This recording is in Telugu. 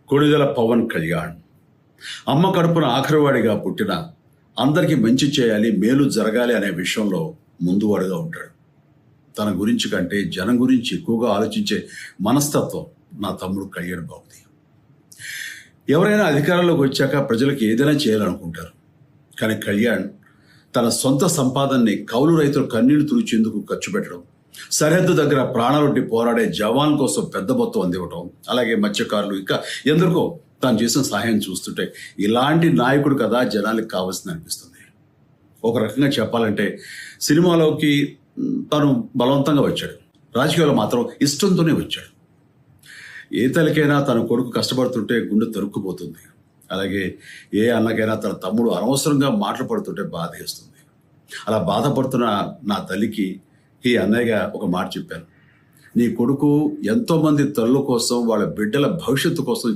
కొణిదెల పవన్ కళ్యాణ్ అమ్మ కడుపున ఆఖరివాడిగా పుట్టిన అందరికీ మంచి చేయాలి, మేలు జరగాలి అనే విషయంలో ముందువాడుగా ఉంటాడు. తన గురించి కంటే జనం గురించి ఎక్కువగా ఆలోచించే మనస్తత్వం నా తమ్ముడు కళ్యాణ్ బాబుది. ఎవరైనా అధికారంలోకి వచ్చాక ప్రజలకు ఏదైనా చేయాలనుకుంటారు. కానీ కళ్యాణ్ తన సొంత సంపాదనని కౌలు రైతులు కన్నీళ్లు తుడిచేందుకు ఖర్చు పెట్టడం, సరిహద్దు దగ్గర ప్రాణాలొడ్డి పోరాడే జవాన్ కోసం పెద్ద మొత్తం అందివ్వటం, అలాగే మత్స్యకారులు ఇంకా ఎందరికో తాను చేసిన సహాయం చూస్తుంటే ఇలాంటి నాయకుడు కదా జనానికి కావాల్సింది అనిపిస్తుంది. ఒక రకంగా చెప్పాలంటే సినిమాలోకి తను బలవంతంగా వచ్చాడు, రాజకీయాల్లో మాత్రం ఇష్టంతోనే వచ్చాడు. ఏ తల్లికైనా తన కొడుకు కష్టపడుతుంటే గుండె తరుక్కుపోతుంది. అలాగే ఏ అన్నకైనా తన తమ్ముడు అనవసరంగా మాటలు పడుతుంటే బాధ వేస్తుంది. అలా బాధపడుతున్న నా తల్లికి ఈ అన్నయ్యగా ఒక మాట చెప్పాను. నీ కొడుకు ఎంతోమంది తల్లుల కోసం, వాళ్ళ బిడ్డల భవిష్యత్తు కోసం